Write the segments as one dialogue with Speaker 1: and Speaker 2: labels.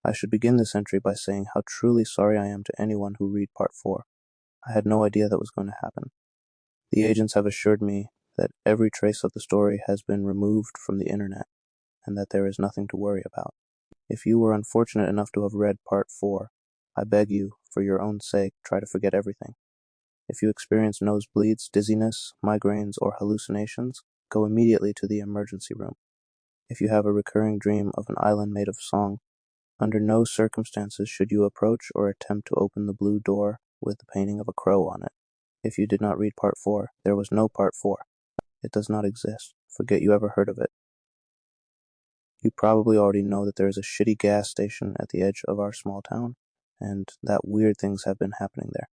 Speaker 1: I should begin this entry by saying how truly sorry I am to anyone who read Part 4. I had no idea that was going to happen. The agents have assured me that every trace of the story has been removed from the internet, and that there is nothing to worry about. If you were unfortunate enough to have read Part 4, I beg you, for your own sake, try to forget everything. If you experience nosebleeds, dizziness, migraines, or hallucinations, go immediately to the emergency room. If you have a recurring dream of an island made of song, under no circumstances should you approach or attempt to open the blue door with the painting of a crow on it. If you did not read Part 4, there was no Part 4. It does not exist. Forget you ever heard of it. You probably already know that there is a shitty gas station at the edge of our small town, and that weird things have been happening there.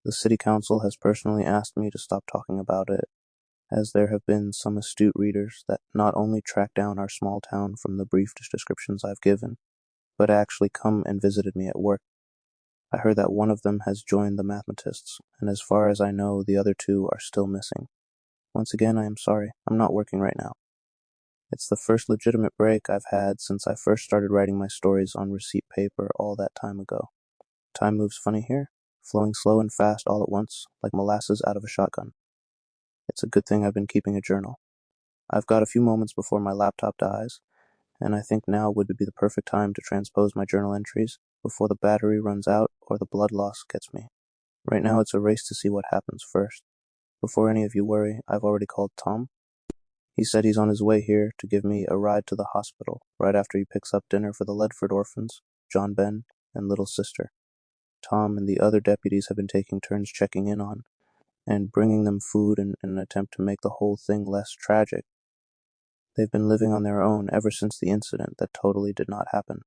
Speaker 1: The city council has personally asked me to stop talking about it, as there have been some astute readers that not only track down our small town from the brief descriptions I've given, but actually come and visited me at work. I heard that one of them has joined the mathematists, and as far as I know, the other two are still missing. Once again, I am sorry. I'm not working right now. It's the first legitimate break I've had since I first started writing my stories on receipt paper all that time ago. Time moves funny here, flowing slow and fast all at once, like molasses out of a shotgun. It's a good thing I've been keeping a journal. I've got a few moments before my laptop dies, and I think now would be the perfect time to transpose my journal entries before the battery runs out or the blood loss gets me. Right now it's a race to see what happens first. Before any of you worry, I've already called Tom. He said he's on his way here to give me a ride to the hospital right after he picks up dinner for the Ledford orphans, John Ben, and little sister. Tom and the other deputies have been taking turns checking in on and bringing them food in an attempt to make the whole thing less tragic. They've been living on their own ever since the incident that totally did not happen.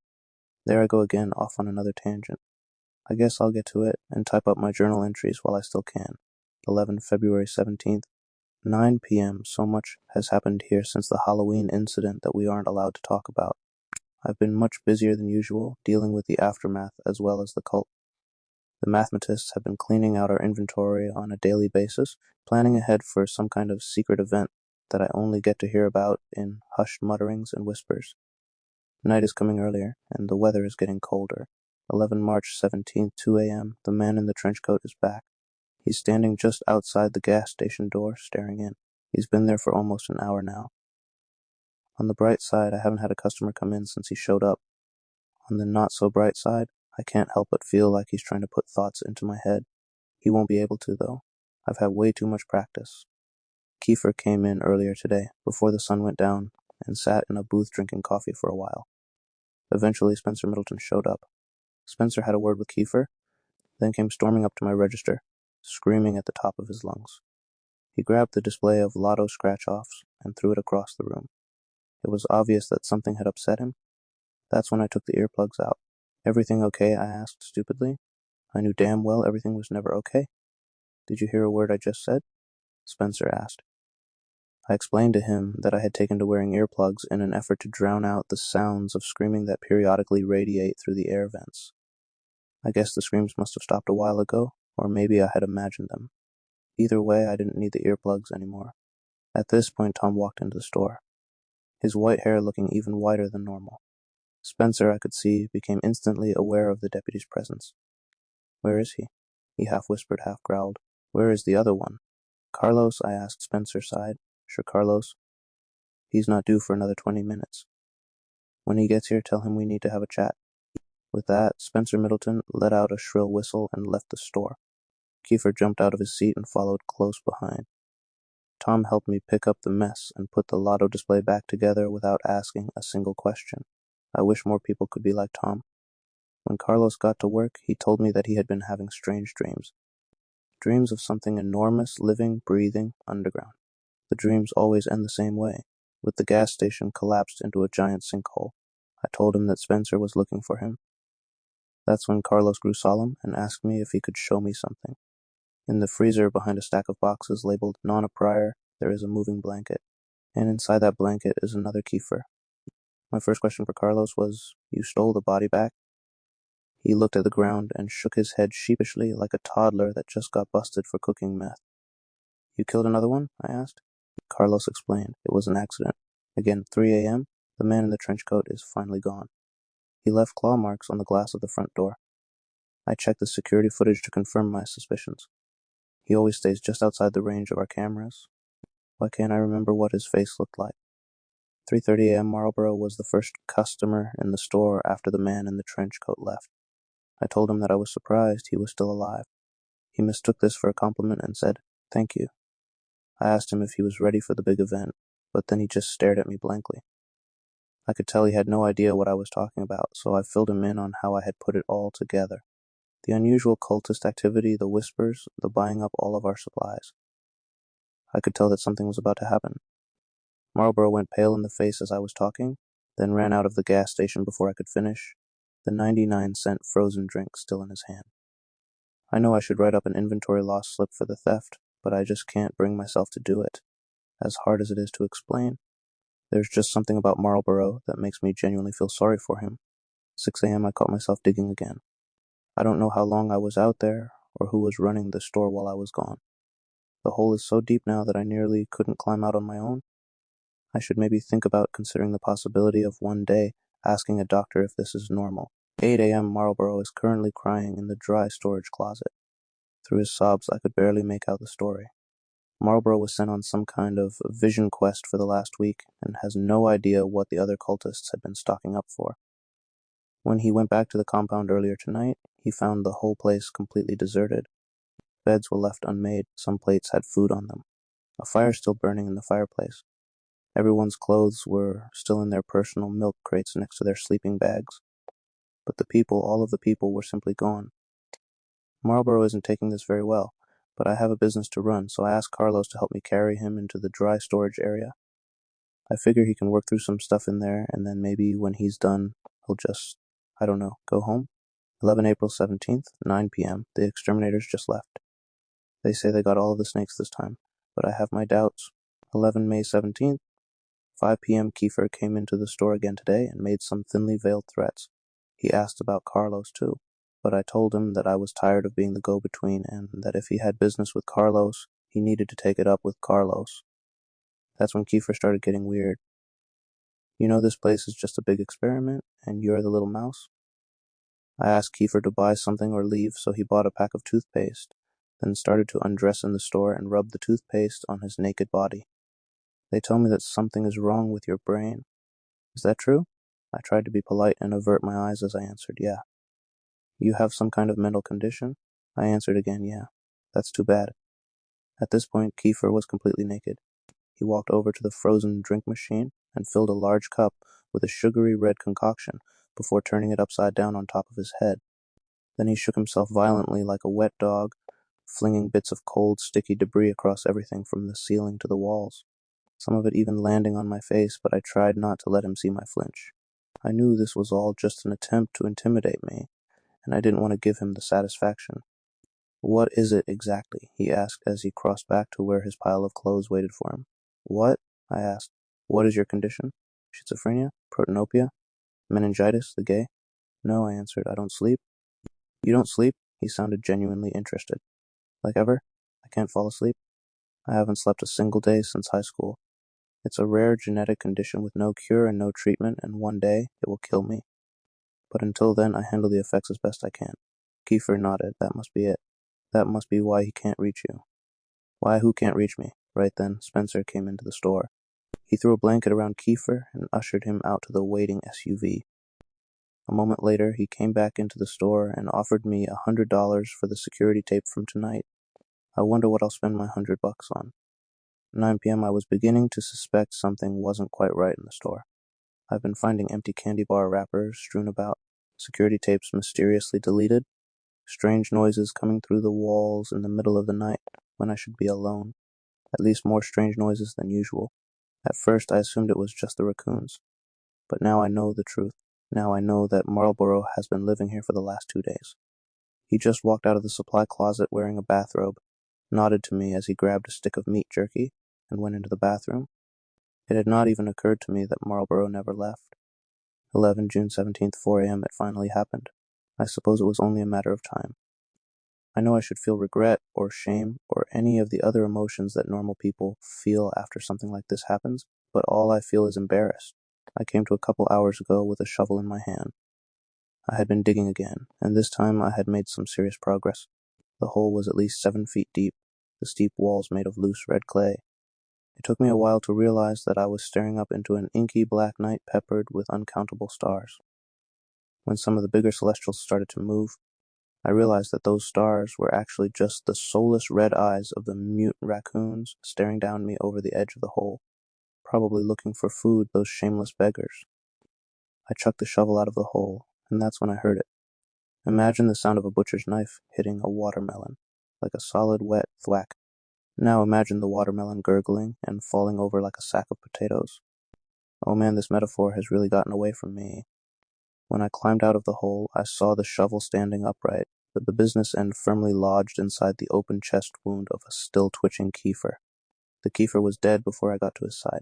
Speaker 1: There I go again, off on another tangent. I guess I'll get to it and type up my journal entries while I still can. 11 February 17th, 9 p.m. So much has happened here since the Halloween incident that we aren't allowed to talk about. I've been much busier than usual, dealing with the aftermath as well as the cult. The mathematists have been cleaning out our inventory on a daily basis, planning ahead for some kind of secret event that I only get to hear about in hushed mutterings and whispers. Night is coming earlier, and the weather is getting colder. 11 March 17th, 2 a.m., the man in the trench coat is back. He's standing just outside the gas station door, staring in. He's been there for almost an hour now. On the bright side, I haven't had a customer come in since he showed up. On the not-so-bright side, I can't help but feel like he's trying to put thoughts into my head. He won't be able to, though. I've had way too much practice. Kiefer came in earlier today, before the sun went down, and sat in a booth drinking coffee for a while. Eventually, Spencer Middleton showed up. Spencer had a word with Kiefer, then came storming up to my register, screaming at the top of his lungs. He grabbed the display of lotto scratch-offs and threw it across the room. It was obvious that something had upset him. That's when I took the earplugs out. "Everything okay?" I asked stupidly. I knew damn well everything was never okay. "Did you hear a word I just said?" Spencer asked. I explained to him that I had taken to wearing earplugs in an effort to drown out the sounds of screaming that periodically radiate through the air vents. I guess the screams must have stopped a while ago, or maybe I had imagined them. Either way, I didn't need the earplugs anymore. At this point, Tom walked into the store, his white hair looking even whiter than normal. Spencer, I could see, became instantly aware of the deputy's presence. "Where is he?" He half whispered, half growled. "Where is the other one?" "Carlos?" I asked. Spencer sighed. "Sure, Carlos. He's not due for another 20 minutes. When he gets here, tell him we need to have a chat." With that, Spencer Middleton let out a shrill whistle and left the store. Kiefer jumped out of his seat and followed close behind. Tom helped me pick up the mess and put the lotto display back together without asking a single question. I wish more people could be like Tom. When Carlos got to work, he told me that he had been having strange dreams. Dreams of something enormous, living, breathing, underground. The dreams always end the same way, with the gas station collapsed into a giant sinkhole. I told him that Spencer was looking for him. That's when Carlos grew solemn and asked me if he could show me something. In the freezer behind a stack of boxes labeled Nonna Pryor, there is a moving blanket, and inside that blanket is another Kiefer. My first question for Carlos was, "You stole the body back?" He looked at the ground and shook his head sheepishly like a toddler that just got busted for cooking meth. "You killed another one?" I asked. Carlos explained. "It was an accident. Again, 3 a.m., the man in the trench coat is finally gone. He left claw marks on the glass of the front door. I checked the security footage to confirm my suspicions. He always stays just outside the range of our cameras. Why can't I remember what his face looked like? 3:30 a.m. Marlboro was the first customer in the store after the man in the trench coat left. I told him that I was surprised he was still alive. He mistook this for a compliment and said, "Thank you." I asked him if he was ready for the big event, but then he just stared at me blankly. I could tell he had no idea what I was talking about, so I filled him in on how I had put it all together. The unusual cultist activity, the whispers, the buying up all of our supplies. I could tell that something was about to happen. Marlboro went pale in the face as I was talking, then ran out of the gas station before I could finish, the 99-cent frozen drink still in his hand. I know I should write up an inventory loss slip for the theft, but I just can't bring myself to do it, as hard as it is to explain. There's just something about Marlboro that makes me genuinely feel sorry for him. 6 a.m. I caught myself digging again. I don't know how long I was out there, or who was running the store while I was gone. The hole is so deep now that I nearly couldn't climb out on my own. I should maybe think about considering the possibility of one day asking a doctor if this is normal. 8 a.m. Marlboro is currently crying in the dry storage closet. Through his sobs, I could barely make out the story. Marlboro was sent on some kind of vision quest for the last week and has no idea what the other cultists had been stocking up for. When he went back to the compound earlier tonight, he found the whole place completely deserted. Beds were left unmade, some plates had food on them. A fire still burning in the fireplace. Everyone's clothes were still in their personal milk crates next to their sleeping bags. But all of the people were simply gone. Marlboro isn't taking this very well, but I have a business to run, so I asked Carlos to help me carry him into the dry storage area. I figure he can work through some stuff in there, and then maybe when he's done, he'll just, I don't know, go home. 11 April 17th, 9 p.m., the exterminators just left. They say they got all of the snakes this time, but I have my doubts. 11 May 17th, 5 p.m. Kiefer came into the store again today and made some thinly veiled threats. He asked about Carlos too, but I told him that I was tired of being the go-between and that if he had business with Carlos, he needed to take it up with Carlos. That's when Kiefer started getting weird. "You know this place is just a big experiment, and you're the little mouse?" I asked Kiefer to buy something or leave, so he bought a pack of toothpaste, then started to undress in the store and rub the toothpaste on his naked body. "They tell me that something is wrong with your brain. Is that true?" I tried to be polite and avert my eyes as I answered, "Yeah." "You have some kind of mental condition?" I answered again, "Yeah." "That's too bad." At this point, Kiefer was completely naked. He walked over to the frozen drink machine and filled a large cup with a sugary red concoction before turning it upside down on top of his head. Then he shook himself violently like a wet dog, flinging bits of cold, sticky debris across everything from the ceiling to the walls. Some of it even landing on my face, but I tried not to let him see my flinch. I knew this was all just an attempt to intimidate me, and I didn't want to give him the satisfaction. "What is it exactly?" he asked as he crossed back to where his pile of clothes waited for him. "What?" I asked. "What is your condition? Schizophrenia? Protanopia? Meningitis, the gay?" "No," I answered. "I don't sleep." "You don't sleep?" He sounded genuinely interested. "Like ever? I can't fall asleep?" "I haven't slept a single day since high school. It's a rare genetic condition with no cure and no treatment, and one day it will kill me. But until then, I handle the effects as best I can." Kiefer nodded. "That must be it. That must be why he can't reach you." "Why, who can't reach me?" Right then, Spencer came into the store. He threw a blanket around Kiefer and ushered him out to the waiting SUV. A moment later, he came back into the store and offered me $100 for the security tape from tonight. I wonder what I'll spend my $100 on. 9 p.m. I was beginning to suspect something wasn't quite right in the store. I've been finding empty candy bar wrappers strewn about, security tapes mysteriously deleted, strange noises coming through the walls in the middle of the night when I should be alone. At least more strange noises than usual. At first I assumed it was just the raccoons. But now I know the truth. Now I know that Marlboro has been living here for the last 2 days. He just walked out of the supply closet wearing a bathrobe, nodded to me as he grabbed a stick of meat jerky, and went into the bathroom. It had not even occurred to me that Marlboro never left. 11 June 17th, 4 a.m. It finally happened. I suppose it was only a matter of time. I know I should feel regret or shame or any of the other emotions that normal people feel after something like this happens, but all I feel is embarrassed. I came to a couple hours ago with a shovel in my hand. I had been digging again, and this time I had made some serious progress. The hole was at least 7 feet deep, the steep walls made of loose red clay. It took me a while to realize that I was staring up into an inky black night peppered with uncountable stars. When some of the bigger celestials started to move, I realized that those stars were actually just the soulless red eyes of the mute raccoons staring down at me over the edge of the hole, probably looking for food, those shameless beggars. I chucked the shovel out of the hole, and that's when I heard it. Imagine the sound of a butcher's knife hitting a watermelon, like a solid wet thwack. Now imagine the watermelon gurgling and falling over like a sack of potatoes. Oh man, this metaphor has really gotten away from me. When I climbed out of the hole, I saw the shovel standing upright, with the business end firmly lodged inside the open chest wound of a still-twitching Kiefer. The Kiefer was dead before I got to his side.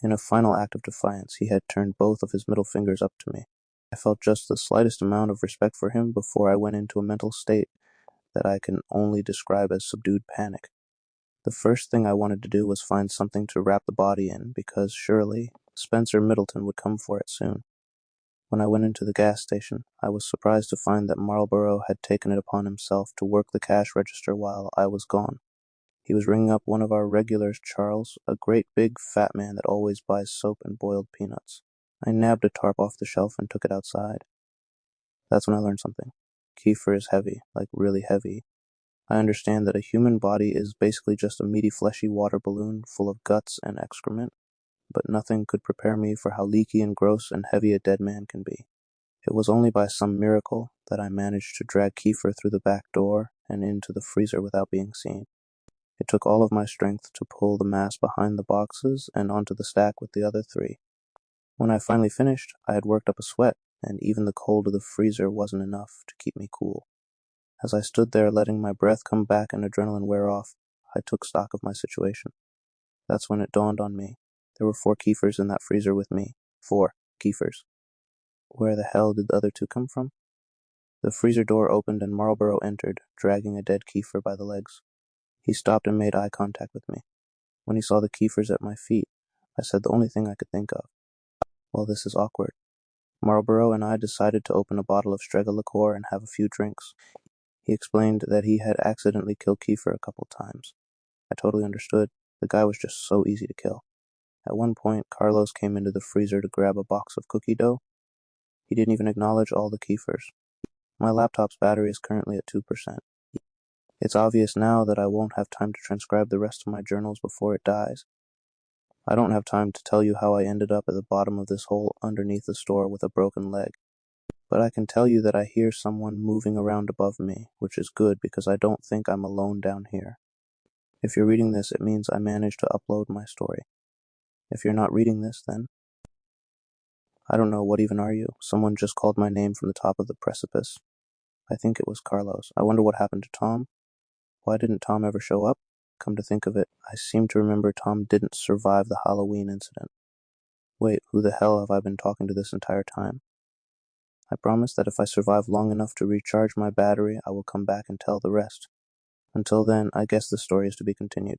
Speaker 1: In a final act of defiance, he had turned both of his middle fingers up to me. I felt just the slightest amount of respect for him before I went into a mental state that I can only describe as subdued panic. The first thing I wanted to do was find something to wrap the body in, because surely Spencer Middleton would come for it soon. When I went into the gas station, I was surprised to find that Marlborough had taken it upon himself to work the cash register while I was gone. He was ringing up one of our regulars, Charles, a great big fat man that always buys soap and boiled peanuts. I nabbed a tarp off the shelf and took it outside. That's when I learned something. Kiefer is heavy, like really heavy. I understand that a human body is basically just a meaty, fleshy water balloon full of guts and excrement, but nothing could prepare me for how leaky and gross and heavy a dead man can be. It was only by some miracle that I managed to drag Kiefer through the back door and into the freezer without being seen. It took all of my strength to pull the mass behind the boxes and onto the stack with the other 3. When I finally finished, I had worked up a sweat, and even the cold of the freezer wasn't enough to keep me cool. As I stood there letting my breath come back and adrenaline wear off, I took stock of my situation. That's when it dawned on me. There were 4 Kiefers in that freezer with me. 4 Kiefers. Where the hell did the other 2 come from? The freezer door opened and Marlborough entered, dragging a dead Kiefer by the legs. He stopped and made eye contact with me. When he saw the Kiefers at my feet, I said the only thing I could think of. Well, this is awkward. Marlborough and I decided to open a bottle of Strega liqueur and have a few drinks. He explained that he had accidentally killed Kiefer a couple times. I totally understood. The guy was just so easy to kill. At one point, Carlos came into the freezer to grab a box of cookie dough. He didn't even acknowledge all the Kiefers. My laptop's battery is currently at 2%. It's obvious now that I won't have time to transcribe the rest of my journals before it dies. I don't have time to tell you how I ended up at the bottom of this hole underneath the store with a broken leg. But I can tell you that I hear someone moving around above me, which is good because I don't think I'm alone down here. If you're reading this, it means I managed to upload my story. If you're not reading this, then I don't know, what even are you? Someone just called my name from the top of the precipice. I think it was Carlos. I wonder what happened to Tom. Why didn't Tom ever show up? Come to think of it, I seem to remember Tom didn't survive the Halloween incident. Wait, who the hell have I been talking to this entire time? I promise that if I survive long enough to recharge my battery, I will come back and tell the rest. Until then, I guess the story is to be continued.